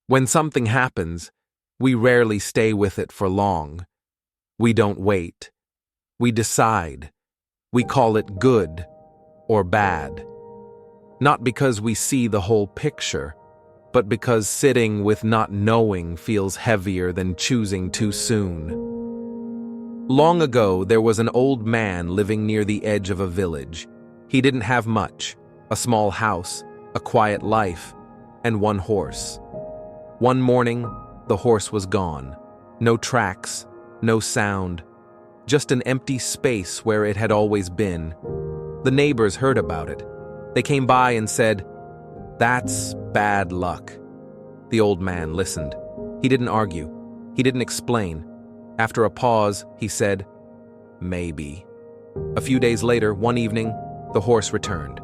When something happens, we rarely stay with it for long. We don't wait. We decide. We call it good or bad. Not because we see the whole picture, but because sitting with not knowing feels heavier than choosing too soon. Long ago, there was an old man living near the edge of a village. He didn't have much: a small house, a quiet life, and one horse. One morning, the horse was gone. No tracks, no sound, just an empty space where it had always been. The neighbors heard about it. They came by and said, "That's bad luck." The old man listened. He didn't argue. He didn't explain. After a pause, he said, "Maybe." A few days later, one evening, the horse returned.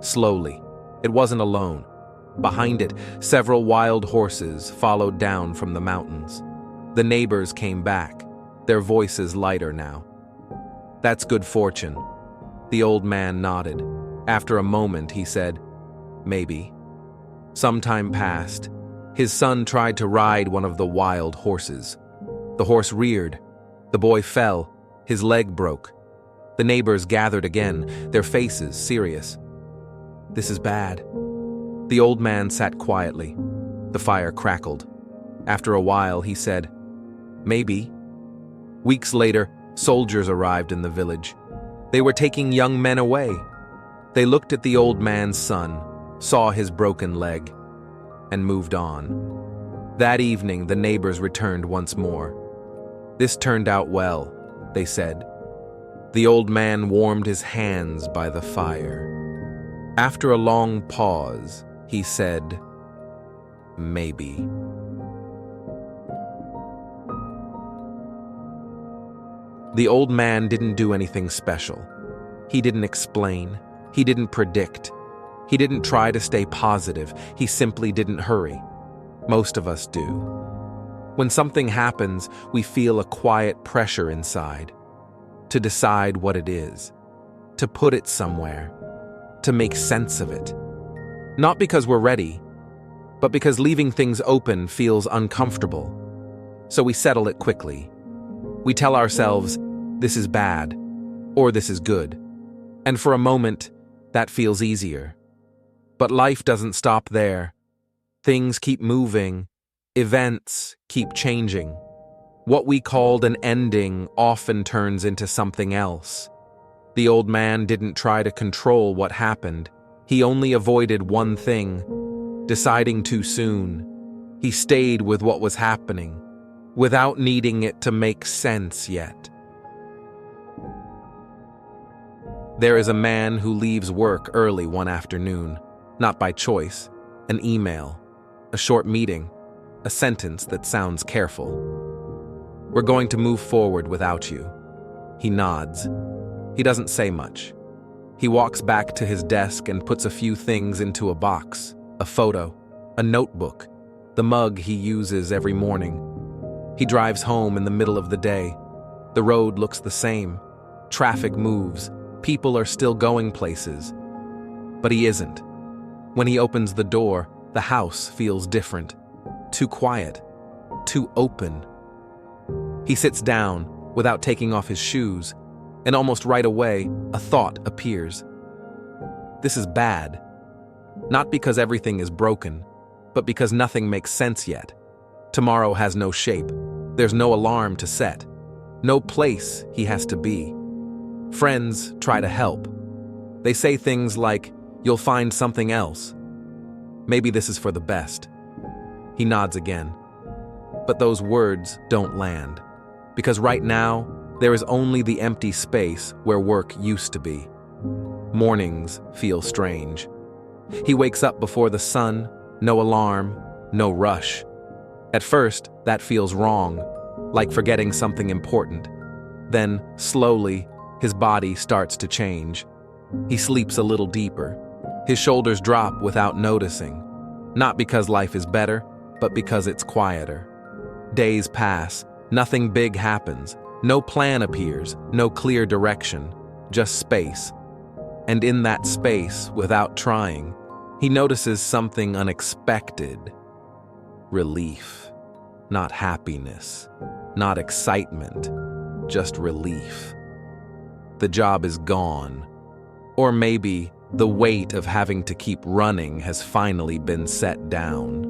Slowly. It wasn't alone. Behind it, several wild horses followed down from the mountains. The neighbors came back, their voices lighter now. "That's good fortune." The old man nodded. After a moment, he said, "Maybe." Some time passed. His son tried to ride one of the wild horses. The horse reared. The boy fell. His leg broke. The neighbors gathered again, their faces serious. "This is bad." The old man sat quietly. The fire crackled. After a while, he said, "Maybe." Weeks later, soldiers arrived in the village. They were taking young men away. They looked at the old man's son, saw his broken leg, and moved on. That evening, the neighbors returned once more. "This turned out well," they said. The old man warmed his hands by the fire. After a long pause, he said, "Maybe." The old man didn't do anything special. He didn't explain. He didn't predict. He didn't try to stay positive. He simply didn't hurry. Most of us do. When something happens, we feel a quiet pressure inside to decide what it is, to put it somewhere, to make sense of it. Not because we're ready, but because leaving things open feels uncomfortable. So we settle it quickly. We tell ourselves, "This is bad," or "This is good." And for a moment, that feels easier. But life doesn't stop there. Things keep moving. Events keep changing. What we called an ending often turns into something else. The old man didn't try to control what happened. He only avoided one thing: deciding too soon. He stayed with what was happening, without needing it to make sense yet. There is a man who leaves work early one afternoon, not by choice. An email, a short meeting, a sentence that sounds careful. "We're going to move forward without you." He nods. He doesn't say much. He walks back to his desk and puts a few things into a box: a photo, a notebook, the mug he uses every morning. He drives home in the middle of the day. The road looks the same. Traffic moves. People are still going places. But he isn't. When he opens the door, the house feels different. Too quiet. Too open. He sits down without taking off his shoes, and almost right away, a thought appears. This is bad. Not because everything is broken, but because nothing makes sense yet. Tomorrow has no shape. There's no alarm to set. No place he has to be. Friends try to help. They say things like, "You'll find something else. Maybe this is for the best." He nods again. But those words don't land. Because right now, there is only the empty space where work used to be. Mornings feel strange. He wakes up before the sun, no alarm, no rush. At first, that feels wrong, like forgetting something important. Then, slowly, his body starts to change. He sleeps a little deeper. His shoulders drop without noticing. Not because life is better, but because it's quieter. Days pass. Nothing big happens. No plan appears. No clear direction. Just space. And in that space, without trying, he notices something unexpected. Relief. Not happiness. Not excitement. Just relief. The job is gone. Or maybe the weight of having to keep running has finally been set down.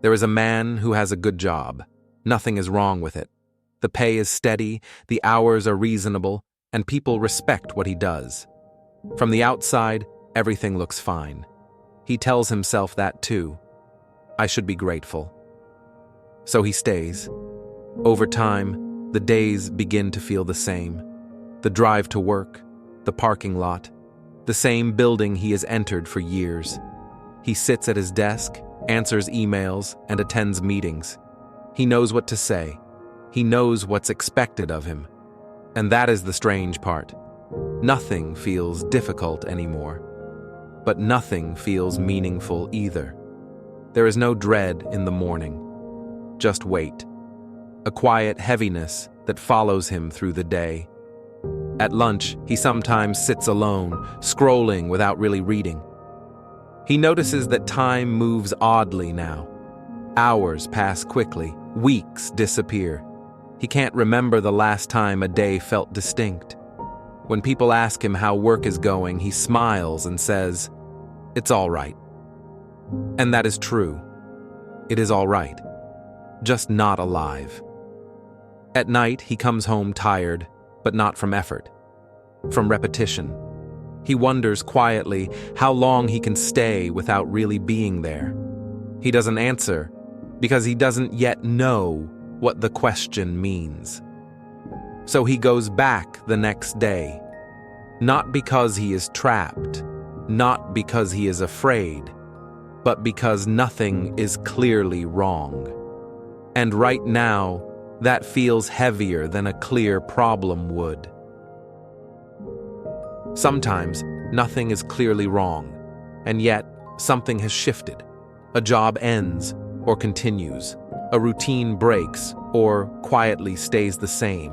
There is a man who has a good job. Nothing is wrong with it. The pay is steady, the hours are reasonable, and people respect what he does. From the outside, everything looks fine. He tells himself that too. I should be grateful. So he stays. Over time, the days begin to feel the same. The drive to work, the parking lot, the same building he has entered for years. He sits at his desk, answers emails, and attends meetings. He knows what to say. He knows what's expected of him. And that is the strange part. Nothing feels difficult anymore. But nothing feels meaningful either. There is no dread in the morning. Just weight. A quiet heaviness that follows him through the day. At lunch, he sometimes sits alone, scrolling without really reading. He notices that time moves oddly now. Hours pass quickly, weeks disappear. He can't remember the last time a day felt distinct. When people ask him how work is going, he smiles and says, "It's all right." And that is true. It is all right. Just not alive. At night, he comes home tired, but not from effort. From repetition. He wonders quietly how long he can stay without really being there. He doesn't answer because he doesn't yet know what the question means. So he goes back the next day. Not because he is trapped, not because he is afraid, but because nothing is clearly wrong. And right now, that feels heavier than a clear problem would. Sometimes, nothing is clearly wrong, and yet something has shifted. A job ends or continues. A routine breaks or quietly stays the same.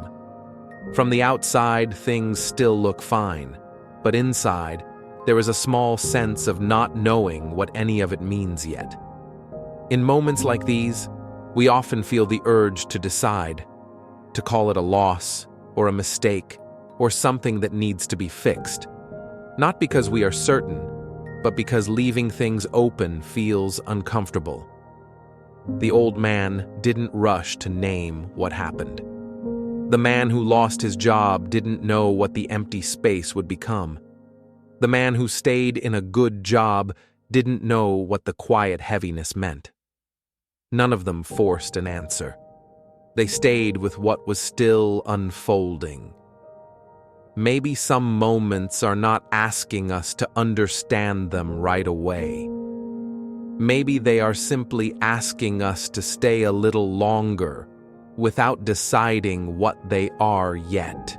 From the outside, things still look fine, but inside, there is a small sense of not knowing what any of it means yet. In moments like these, we often feel the urge to decide, to call it a loss or a mistake or something that needs to be fixed. Not because we are certain, but because leaving things open feels uncomfortable. The old man didn't rush to name what happened. The man who lost his job didn't know what the empty space would become. The man who stayed in a good job didn't know what the quiet heaviness meant. None of them forced an answer. They stayed with what was still unfolding. Maybe some moments are not asking us to understand them right away. Maybe they are simply asking us to stay a little longer without deciding what they are yet.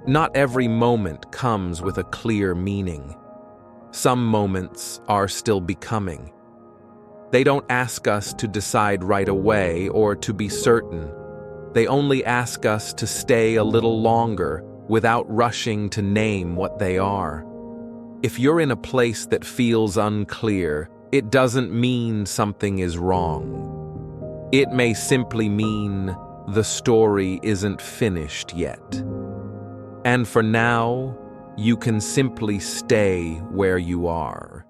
Not every moment comes with a clear meaning. Some moments are still becoming. They don't ask us to decide right away or to be certain. They only ask us to stay a little longer without rushing to name what they are. If you're in a place that feels unclear, it doesn't mean something is wrong. It may simply mean the story isn't finished yet. And for now, you can simply stay where you are.